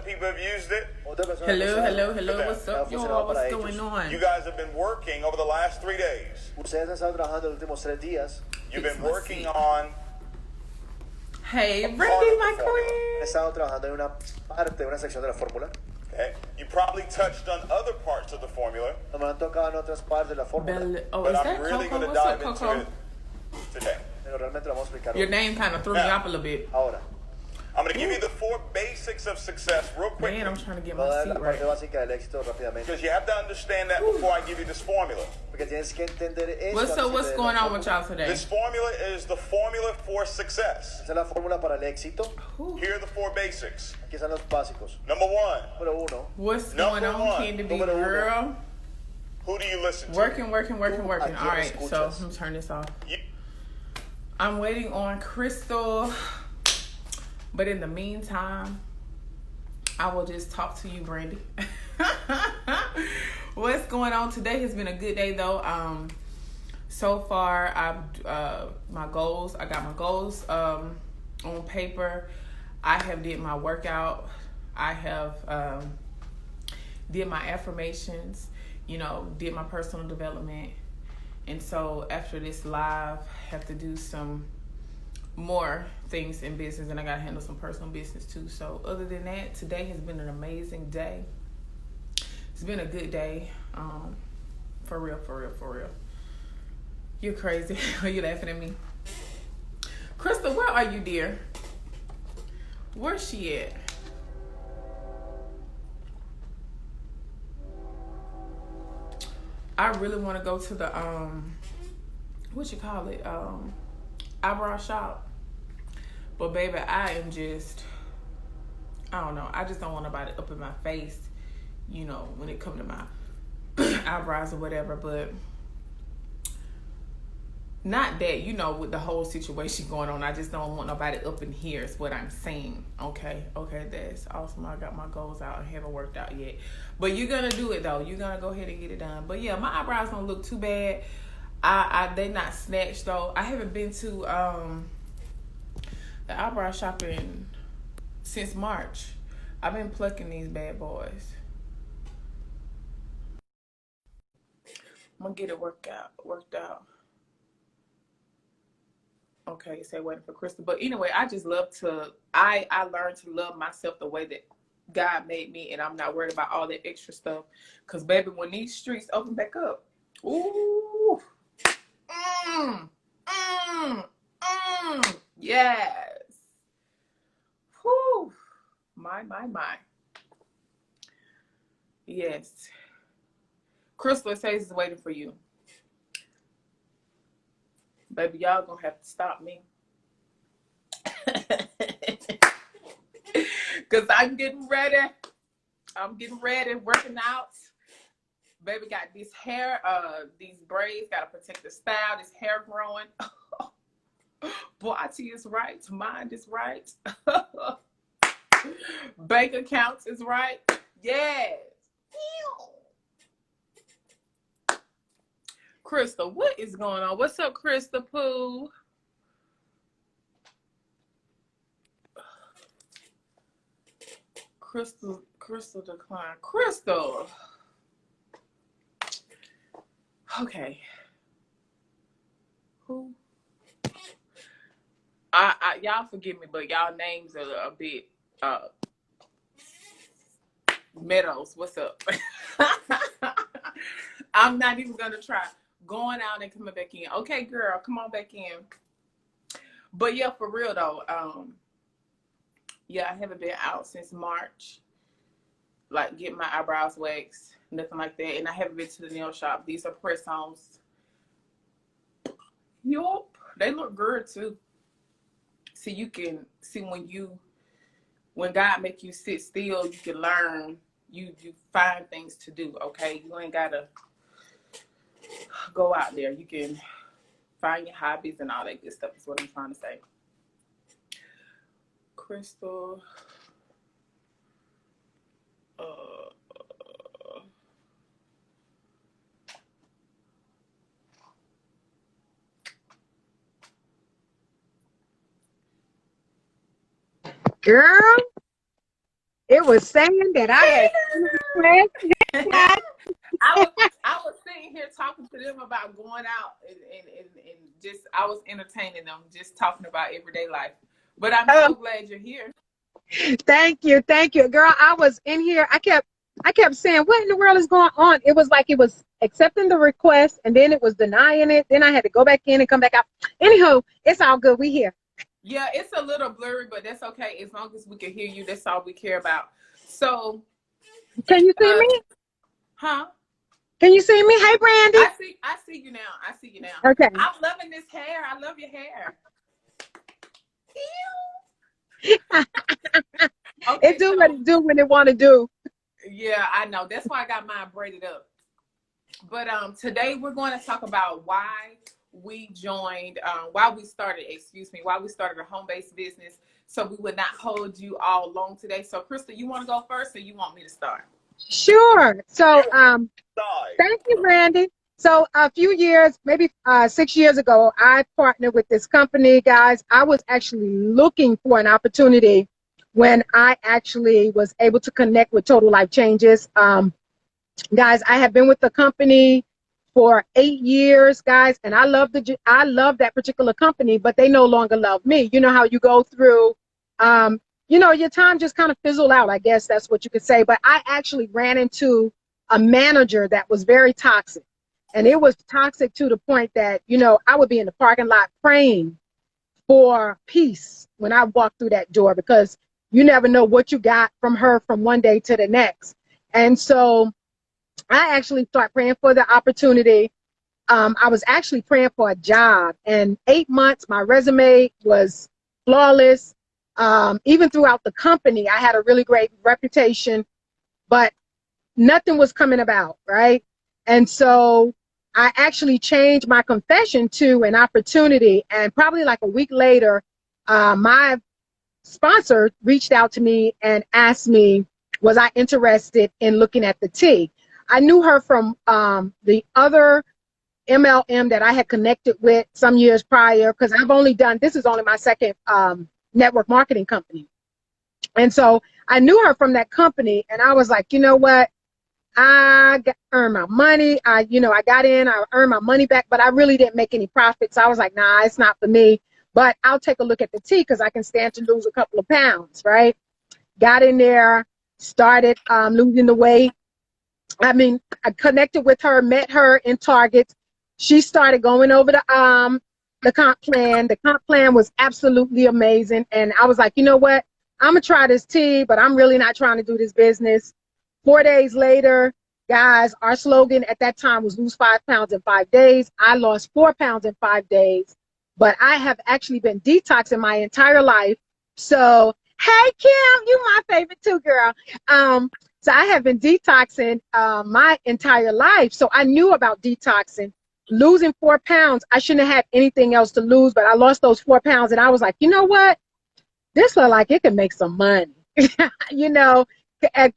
people have used it. Hello. What's up, y'all? What's going on? You guys have been working over the last 3 days. Ustedes han estado trabajando los últimos 3 días. You've been working on. Hey, Brandy, my queen. Han estado trabajando en una parte, una sección de la fórmula. Okay. You probably touched on other parts of the formula. No me han tocado en otras partes de la fórmula. Oh, but is I'm that really Coco? going to What's up, dive Coco? into it today. Pero realmente lo vamos a explicar. Your name kind of threw me off a little bit. Ahora. I'm going to give you the 4 basics of success real quick. Man, I'm trying to get Voy a my dar seat la parte right. básica del éxito rápidamente. Because you have to understand that before I give you this formula. Porque tienes que entender esto. What's going on with y'all today? This formula is the formula for success. Esa es la fórmula para el éxito. Here are the 4 basics. Aquí están los básicos. Number 1. Número 1. What's Number going on, one. Candy B, Número uno. girl? Who do you listen to? Working. All quién right, so escuchas? I'm gonna turn this off. You- I'm waiting on Crystal, but in the meantime, I will just talk to you, Brandy. What's going on? Today has been a good day, though. So far, my goals. I got my goals on paper. I have did my workout. I have did my affirmations. Did my personal development. And so after this live, have to do some more things in business, and I gotta handle some personal business too. So other than that, today has been an amazing day. It's been a good day. For real. You're crazy. Are you laughing at me? Crystal, where are you, dear? Where's she at? I really want to go to the eyebrow shop. But baby, I don't know. I just don't want nobody up in my face, when it comes to my eyebrows or whatever. But not that, with the whole situation going on, I just don't want nobody up in here is what I'm saying. Okay, that's awesome. I got my goals out. I haven't worked out yet. But you're going to do it, though. You're going to go ahead and get it done. But, yeah, my eyebrows don't look too bad. They not snatched, though. I haven't been to the eyebrow shopping since March. I've been plucking these bad boys. I'm going to get it worked out. Okay, say waiting for Crystal. But anyway, I just love to, I learned to love myself the way that God made me, and I'm not worried about all that extra stuff. Because, baby, when these streets open back up, ooh, yes. Whew. My. Yes. Crystal says is waiting for you. Baby, y'all gonna have to stop me. Because I'm getting ready, working out. Baby got this hair, these braids, gotta protect the style, this hair growing. Boy, is right, mind is right. Bank accounts is right. Yes. Crystal, what is going on? What's up, Crystal Pooh? Crystal decline. Crystal. Okay. Who? Y'all forgive me, but y'all names are a bit Meadows. What's up? I'm not even gonna try. Going out and coming back in. Okay, girl, come on back in. But yeah, for real though, I haven't been out since March. Like getting my eyebrows waxed, nothing like that. And I haven't been to the nail shop. These are press-ons. Yup, they look good too. See, you can see when God make you sit still, you can learn. You find things to do. Okay, you ain't gotta go out there. You can find your hobbies and all that good stuff is what I'm trying to say. Crystal. Girl, It was saying that I had I was sitting here talking to them about going out and just I was entertaining them, just talking about everyday life. But I'm so glad you're here. Thank you, girl. I was in here. I kept saying, "What in the world is going on?" It was like it was accepting the request, and then it was denying it. Then I had to go back in and come back out. Anyhow, it's all good. We here. Yeah, it's a little blurry, but that's okay. As long as we can hear you, that's all we care about. So, can you see me? Huh? Can you see me? Hey, Brandy. I see you now. I see you now. Okay. I'm loving this hair. I love your hair. Okay, it do what it do when it want to do. Yeah, I know. That's why I got mine braided up. But today we're going to talk about why we started a home-based business, so we would not hold you all long today. So, Crystal, you want to go first, or you want me to start? Sure. So, thank you, Randy. So a few years, maybe 6 years ago, I partnered with this company, guys. I was actually looking for an opportunity when I actually was able to connect with Total Life Changes. Guys, I have been with the company for 8 years, guys, and I love that particular company, but they no longer love me. You know how you go through, your time just kind of fizzled out, I guess that's what you could say. But I actually ran into a manager that was very toxic. And it was toxic to the point that, I would be in the parking lot praying for peace when I walked through that door, because you never know what you got from her from one day to the next. And so I actually started praying for the opportunity. I was actually praying for a job. And 8 months, my resume was flawless. Even throughout the company, I had a really great reputation, but nothing was coming about, right? And so I actually changed my confession to an opportunity, and probably like a week later, my sponsor reached out to me and asked me, was I interested in looking at the T? I knew her from the other MLM that I had connected with some years prior, because this is only my second network marketing company. And so I knew her from that company, and I was like, you know what? I earned my money. I got in, I earned my money back, but I really didn't make any profits. So I was like, nah, it's not for me, but I'll take a look at the T because I can stand to lose a couple of pounds, right? Got in there, started losing the weight. I connected with her, met her in Target. She started going over the comp plan. The comp plan was absolutely amazing. And I was like, you know what? I'm going to try this T, but I'm really not trying to do this business. 4 days later, guys, our slogan at that time was lose 5 pounds in 5 days. I lost 4 pounds in 5 days, but I have actually been detoxing my entire life. So, hey, Kim, you my favorite too, girl. So I have been detoxing my entire life. So I knew about detoxing. Losing 4 pounds, I shouldn't have had anything else to lose, but I lost those 4 pounds, and I was like, you know what? This look like it can make some money.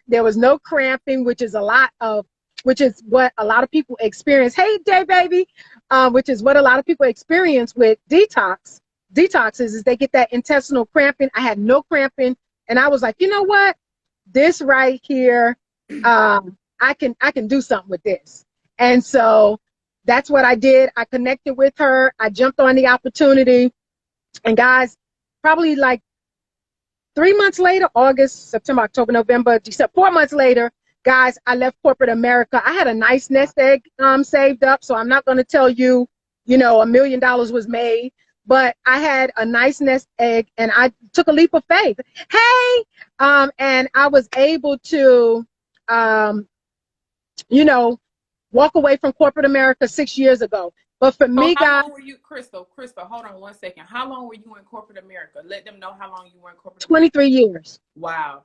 There was no cramping, which is what a lot of people experience. Hey, Day Baby, which is what a lot of people experience with detoxes is they get that intestinal cramping. I had no cramping, and I was like, you know what? This right here, I can do something with this. And so that's what I did. I connected with her. I jumped on the opportunity, and guys, probably like 3 months later, August, September, October, November, December, 4 months later, guys, I left corporate America. I had a nice nest egg saved up, so I'm not going to tell you, $1 million was made, but I had a nice nest egg, and I took a leap of faith. Hey, and I was able to, walk away from corporate America 6 years ago. But for me, guys. How long were you, Crystal, hold on 1 second. How long were you in corporate America? Let them know how long you were in corporate 23 America. years. Wow.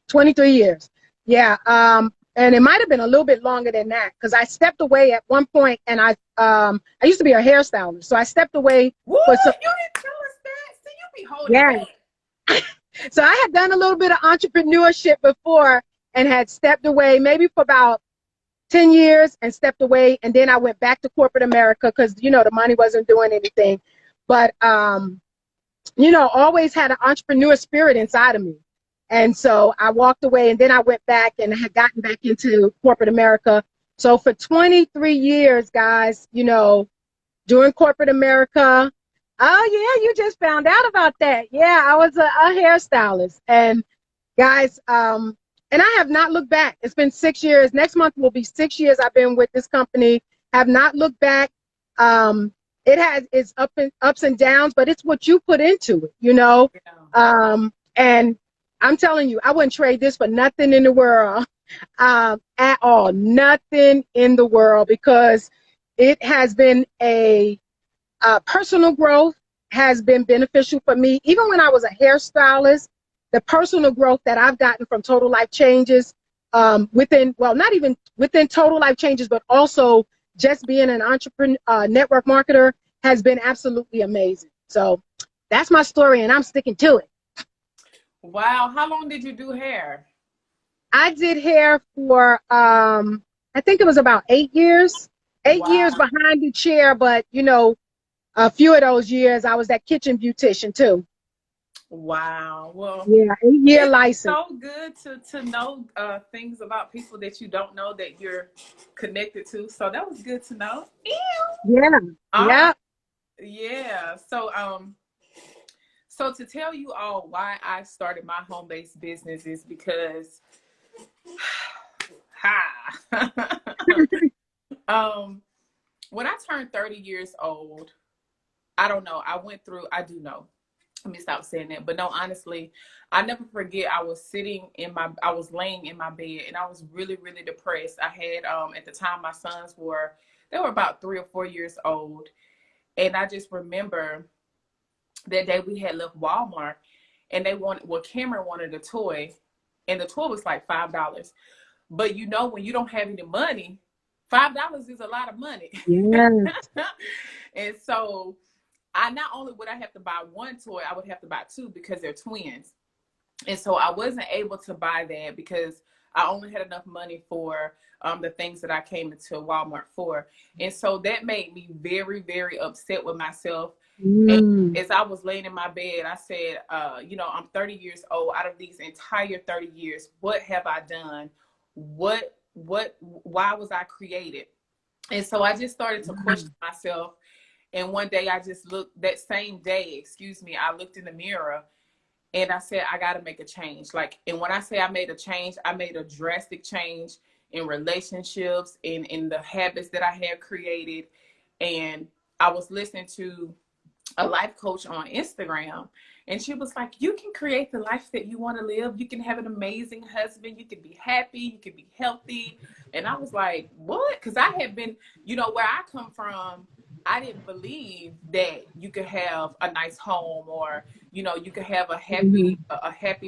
23 years. Yeah. And it might have been a little bit longer than that, because I stepped away at one point, and I used to be a hairstylist. So I stepped away. What? You didn't tell us that? See, you be holding back. So I had done a little bit of entrepreneurship before and had stepped away maybe for about 10 years and stepped away. And then I went back to corporate America because, the money wasn't doing anything. But, always had an entrepreneur spirit inside of me. And so I walked away, and then I went back and had gotten back into corporate America. So for 23 years, guys, you know, doing corporate America. Oh yeah, you just found out about that. Yeah, I was a hairstylist. And guys, and I have not looked back. It's been 6 years. Next month will be 6 years I've been with this company. Have not looked back. It's ups and downs, but it's what you put into it, you know. And I'm telling you, I wouldn't trade this for nothing in the world, at all. Nothing in the world, because it has been a personal growth has been beneficial for me. Even when I was a hairstylist, the personal growth that I've gotten from Total Life Changes, within, well, not even within Total Life Changes, but also just being an entrepreneur, network marketer, has been absolutely amazing. So that's my story, and I'm sticking to it. Wow. How long did you do hair? I did hair for, I think it was about 8 years. 8 years behind the chair, but, you know, a few of those years I was that kitchen beautician too. Wow. Well, yeah, 8-year license. So good to know things about people that you don't know that you're connected to. So that was good to know. Yeah. Yeah. Yeah. So to tell you all why I started my home-based business is because when I turned 30 years old, I don't know, I do know. Let me stop saying that. But no, honestly, I never forget, I was laying in my bed, and I was really, really depressed. I had, at the time, my sons they were about 3 or 4 years old. And I just remember that day we had left Walmart, and Cameron wanted a toy, and the toy was like $5. But you know, when you don't have any money, $5 is a lot of money. Yeah. And so not only would I have to buy one toy, I would have to buy 2 because they're twins. And so I wasn't able to buy that because I only had enough money for the things that I came into Walmart for. And so that made me very, very upset with myself. And as I was laying in my bed, I said, you know, I'm 30 years old. Out of these entire 30 years, what have I done? Why was I created? And so I just started to question myself. And one day I looked in the mirror, and I said, I got to make a change. And when I say I made a change, I made a drastic change in relationships, in the habits that I had created. And I was listening to a life coach on Instagram, and she was like, you can create the life that you want to live. You can have an amazing husband. You can be happy. You can be healthy. And I was like, what? Because I had been, you know, where I come from, I didn't believe that you could have a nice home, or, you know, you could have a happy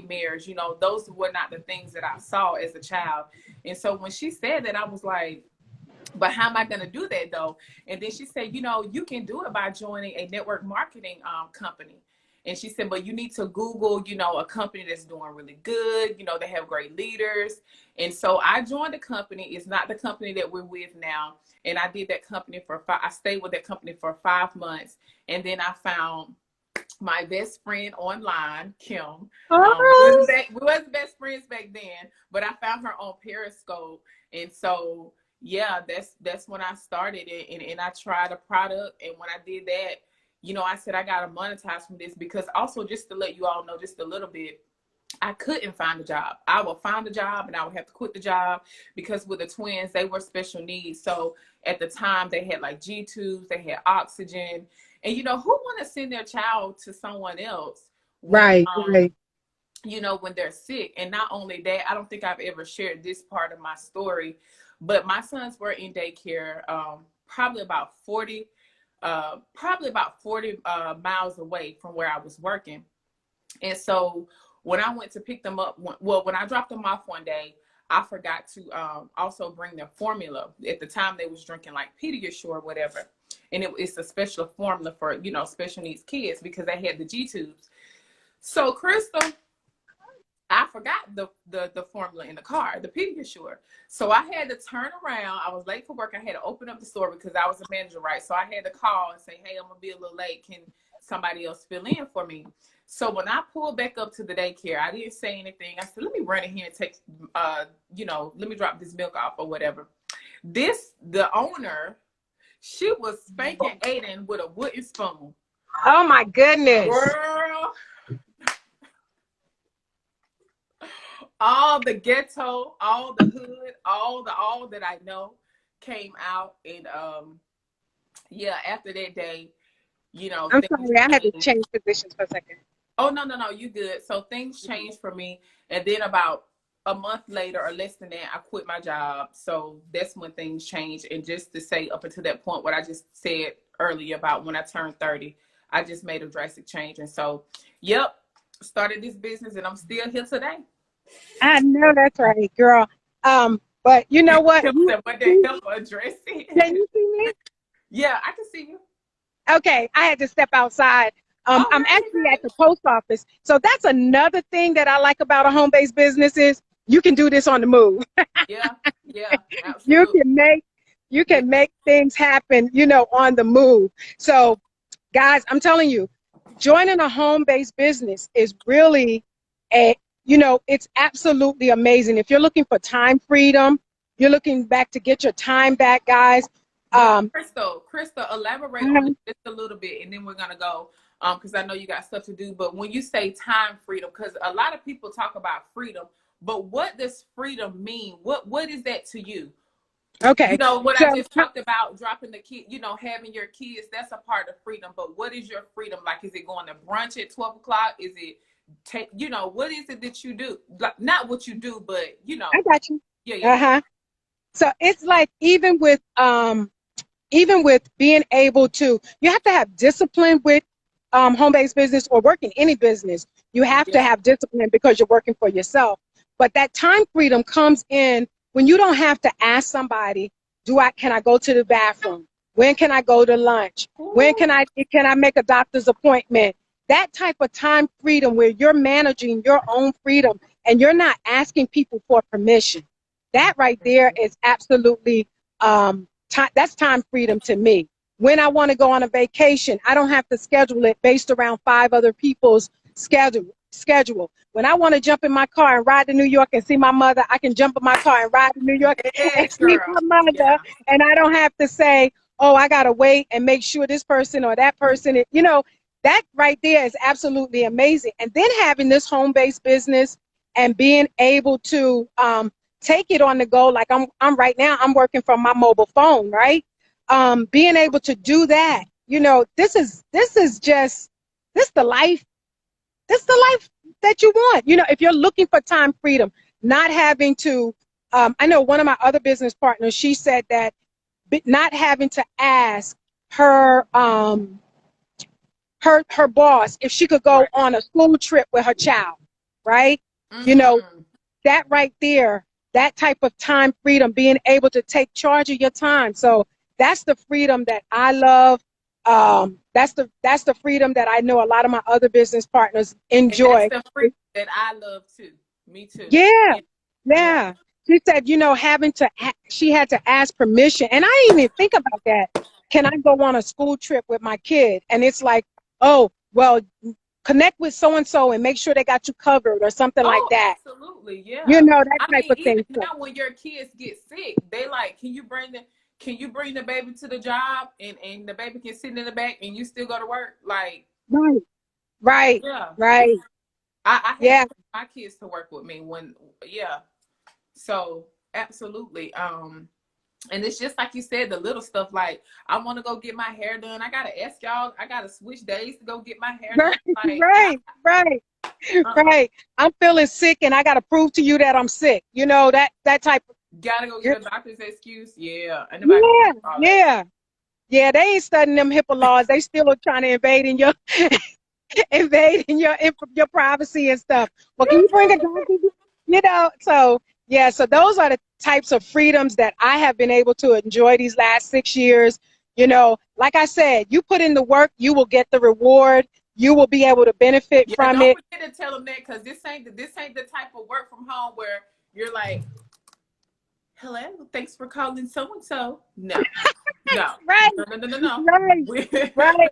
marriage. You know, those were not the things that I saw as a child. And so when she said that, I was like, but how am I going to do that though? And then she said, you know, you can do it by joining a network marketing company. And she said, but you need to Google, you know, a company that's doing really good. You know, they have great leaders. And so I joined the company. It's not the company that we're with now. And I did that company I stayed with that company for 5 months. And then I found my best friend online, Kim. We wasn't best friends back then, but I found her on Periscope. And so, yeah, that's when I started it. And I tried a product. And when I did that, you know, I said, I got to monetize from this, because also, just to let you all know just a little bit, I couldn't find a job. I would find a job and I would have to quit the job, because with the twins, they were special needs. So at the time they had like G-tubes, they had oxygen, and you know, who want to send their child to someone else? Right. You know, when they're sick. And not only that, I don't think I've ever shared this part of my story, but my sons were in daycare, probably about 40 miles away from where I was working. And so when I went to pick them up, when I dropped them off one day, I forgot to also bring their formula. At the time, they was drinking like Pediasure or whatever. And it's a special formula for, you know, special needs kids, because they had the G-tubes. So Crystal, I forgot the formula in the car, the Pediasure. So I had to turn around. I was late for work. I had to open up the store because I was a manager, right? So I had to call and say, hey, I'm going to be a little late. Can somebody else fill in for me? So when I pulled back up to the daycare, I didn't say anything. I said, let me run in here and take, let me drop this milk off or whatever. The owner, she was spanking Aiden with a wooden spoon. Oh my goodness. Girl, all the ghetto, all the hood, all that I know came out. And after that day, I'm sorry, I had to change positions for a second. Oh, no, you good. So things changed for me. And then about a month later or less than that, I quit my job. So that's when things changed. And just to say up until that point, what I just said earlier about when I turned 30, I just made a drastic change. And so, started this business and I'm still here today. I know that's right, girl. But you know what? What the hell address it? Can you see me? Yeah, I can see you. Okay, I had to step outside. I'm actually at the post office. So that's another thing that I like about a home-based business is you can do this on the move. Yeah, absolutely. You can make things happen, on the move. So guys, I'm telling you, joining a home-based business is really it's absolutely amazing. If you're looking for time freedom, you're looking back to get your time back, guys. Crystal, elaborate on it just a little bit, and then we're gonna go because I know you got stuff to do. But when you say time freedom, because a lot of people talk about freedom, but what does freedom mean? What is that to you? Okay. I just talked about dropping the kid, having your kids, that's a part of freedom. But what is your freedom? Like, is it going to brunch at 12 o'clock? Is it what is it that you do? Like, not what you do, but I got you. Yeah. So it's like even with being able to, you have to have discipline with home-based business or working any business. You have to have discipline because you're working for yourself. But that time freedom comes in when you don't have to ask somebody, can I go to the bathroom? When can I go to lunch? When can I make a doctor's appointment? That type of time freedom where you're managing your own freedom and you're not asking people for permission. That right there is absolutely that's time freedom to me. When I want to go on a vacation, I don't have to schedule it based around 5 other people's schedule. When I want to jump in my car and ride to New York and see my mother, I can jump in my car and ride to New York and see my mother. And I don't have to say, oh, I got to wait and make sure this person or that person, that right there is absolutely amazing. And then having this home-based business and being able to take it on the go, like I'm right now, I'm working from my mobile phone, right? Being able to do that, this is the life. This is the life that you want. If you're looking for time freedom, not having to, I know one of my other business partners, she said that not having to ask her boss if she could go on a school trip with her child, right? That right there, that type of time freedom, being able to take charge of your time. So that's the freedom that I love. That's the freedom that I know a lot of my other business partners enjoy. And that's the freedom that I love too. Me too. Yeah. She said, she had to ask permission. And I didn't even think about that. Can I go on a school trip with my kid? And it's like, oh, well, connect with so-and-so and make sure they got you covered or something like that. Absolutely, yeah. That type of thing. Now when your kids get sick, they like, can you bring the baby to the job and the baby can sit in the back and you still go to work? Like, right. I have my kids to work with me so absolutely. And it's just like you said, the little stuff, like I want to go get my hair done. I gotta ask y'all, I gotta switch days to go get my hair done. Like, right. I'm feeling sick and I gotta prove to you that I'm sick. That type of gotta go get a doctor's excuse. Yeah. Yeah, they ain't studying them HIPAA laws. They still are trying to invade in your your privacy and stuff. Well, can you bring a doctor? So those are the types of freedoms that I have been able to enjoy these last 6 years. Like I said, you put in the work, you will get the reward. You will be able to benefit from it. Don't forget to tell them that, because this ain't the type of work from home where you're like, hello, thanks for calling so and so. No, no, Right, no. right, right.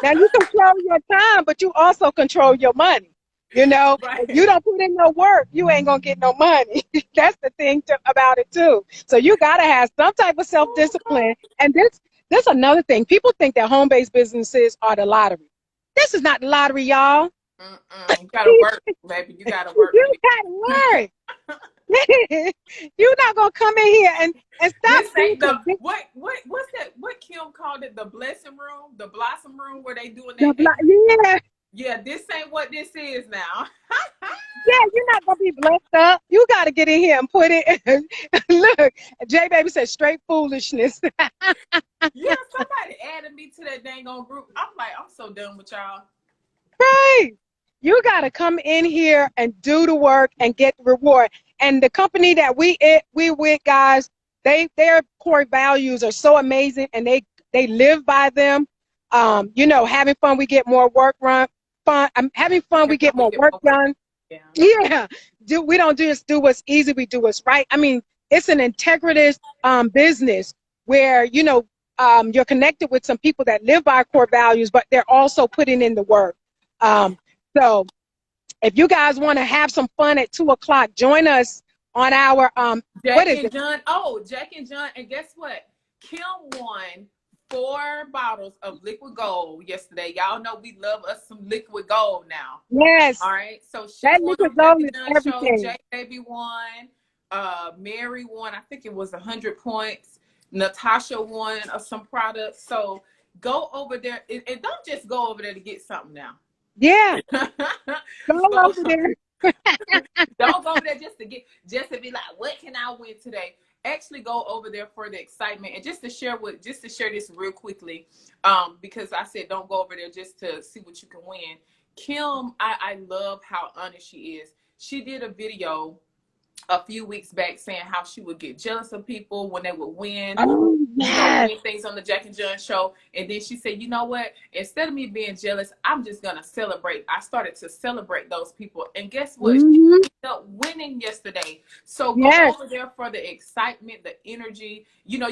Now you control your time, but you also control your money. You know, if Right. you don't put in no work, you ain't gonna get no money. That's the thing about it too. So you gotta have some type of self Oh discipline. And this another thing. People think that home based businesses are the lottery. This is not the lottery, y'all. God. You gotta work, baby. You gotta work to You be. gotta work. You're not gonna come in here and stop This being ain't the convinced. what's that? What Kim called it? The blessing room, the blossom room, where they doing that. Yeah, Yeah, this ain't what this is now. yeah, you're not gonna be blessed up. You gotta get in here and put it. Look, J Baby said straight foolishness. Yeah, somebody added me to that dang on group. I'm like, I'm so done with y'all. Right. You gotta come in here and do the work and get the reward. And the company that we with, guys, their core values are so amazing, and they live by them. You know, having fun, we get more work run. Fun. Having fun, we Every get time we more get work over, done. yeah. Yeah, we don't just do what's easy, we do what's right. I mean, it's an integrative business where, you know, you're connected with some people that live by core values, but they're also putting in the work. Um, so if you guys want to have some fun at 2 o'clock, join us on our what Jackie is and it? John. Oh, Jackie and John. And guess what? Kim won 4 bottles of liquid gold yesterday. Y'all know we love us some liquid gold now. Yes, All right. So she that won liquid on gold Jackie is John show. everything. J Baby won. Mary won. I think it was 100 points. Natasha won some products. So go over there and don't just go over there to get something now. Yeah, go Go, over there. don't go over there just to be like, what can I win today? Actually go over there for the excitement and just to share this real quickly. Because I said don't go over there just to see what you can win. Kim, I love how honest she is. She did a video a few weeks back saying how she would get jealous of people when they would win, Oh yes, win things on the Jack and John show. And then she said, you know what? Instead of me being jealous, I'm just gonna celebrate. I started to celebrate those people. And guess what? She hmm ended up winning yesterday. So go yes, over there for the excitement, the energy. You know,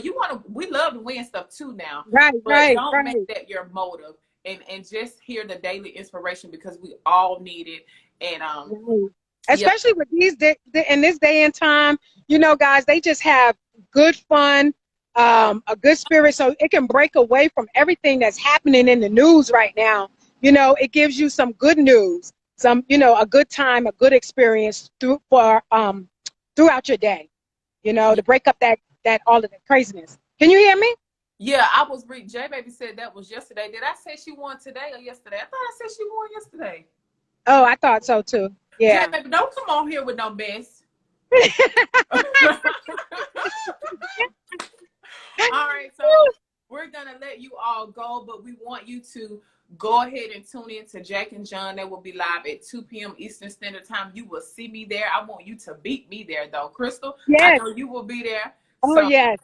we love to win stuff too now, right, but right, don't make right. that your motive. And just hear the daily inspiration because we all need it. And Right. yeah, Especially with in this day and time, you know, guys, they just have good fun, a good spirit, so it can break away from everything that's happening in the news right now. You know, it gives you some good news, some, you know, a good time, a good experience throughout your day. You know, to break up that all of the craziness. Can you hear me? yeah, I was reading. J Baby said that was yesterday. Did I say she won today or yesterday? I thought I said she won yesterday. Oh, I thought so too. J Yeah. Baby, don't come on here with no mess. All right, so we're gonna let you all go, but we want you to go ahead and tune in to Jack and John. That will be live at 2 p.m. Eastern Standard Time. You will see me there. I want you to beat me there, though. Crystal, I Yes. know you will be there. Oh So yes.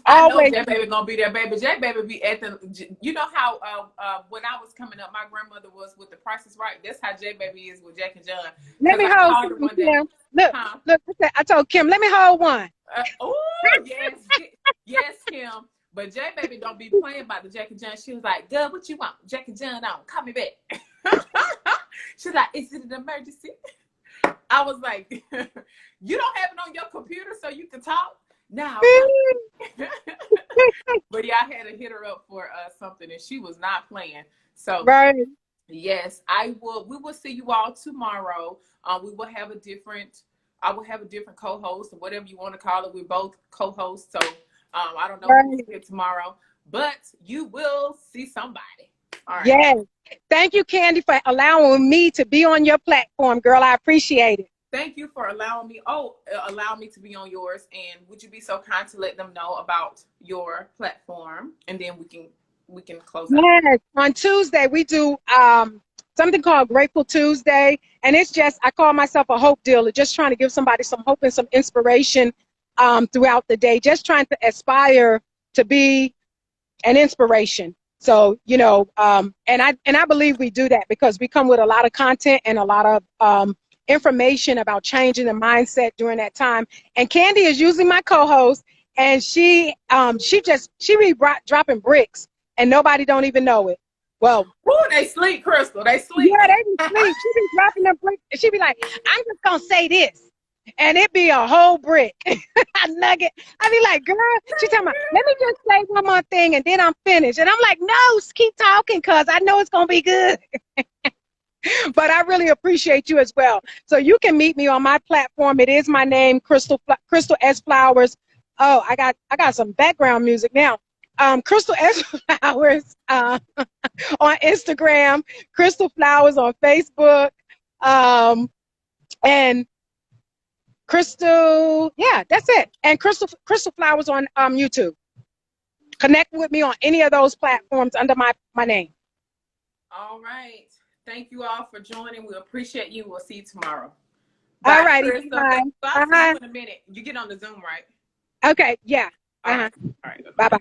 I know Always. J Baby gonna be there, baby. J Baby be at the. You know how when I was coming up, my grandmother was with the Price is Right. That's how J Baby is with Jack and John. Let Because me I hold called her something, one day. Kim. Look, Huh? look. I told Kim, let me hold one. Oh yes, yes, Kim. But J Baby don't be playing about the Jack and John. She was like, "Girl, what you want? Jack and John on? Call me back." She's like, "Is it an emergency?" I was like, "You don't have it on your computer so you can talk." No. But yeah, I had to hit her up for something, and she was not playing. So Right. yes, I will. We will see you all tomorrow. We will have a different. I will have a different co-host or whatever you want to call it. We're both co-hosts, so I don't know who's Right. here tomorrow, but you will see somebody. All right. Yes. Thank you, Candy, for allowing me to be on your platform, girl. I appreciate it. Thank you for allowing me. Allow me to be on yours. And would you be so kind to let them know about your platform, and then we can close out. Yes. On Tuesday, we do something called Grateful Tuesday. And it's just, I call myself a hope dealer, just trying to give somebody some hope and some inspiration throughout the day, just trying to aspire to be an inspiration. So, you know, and I believe we do that because we come with a lot of content and a lot of information about changing the mindset during that time. And Candy is usually my co-host, and she be dropping bricks, and nobody don't even know it. Well, Ooh, they sleep, Crystal. They sleep. yeah, they be sleep. She be dropping them bricks, and she be like, "I'm just gonna say this," and it be a whole brick, a nugget. I be like, "Girl," she talking about, "Let me just say one more thing, and then I'm finished." And I'm like, "No, keep talking, cause I know it's gonna be good." But I really appreciate you as well. So you can meet me on my platform. It is my name, Crystal S. Flowers. Oh, I got some background music now. Crystal S. Flowers on Instagram, Crystal Flowers on Facebook, and Crystal, yeah, that's it. And Crystal Flowers on YouTube. Connect with me on any of those platforms under my name. All right. Thank you all for joining. We appreciate you. We'll see you tomorrow. Bye, All righty. Crystal. Bye. I'll see you in a minute. You get on the Zoom, right? Okay. Yeah. All right. All right. Bye bye.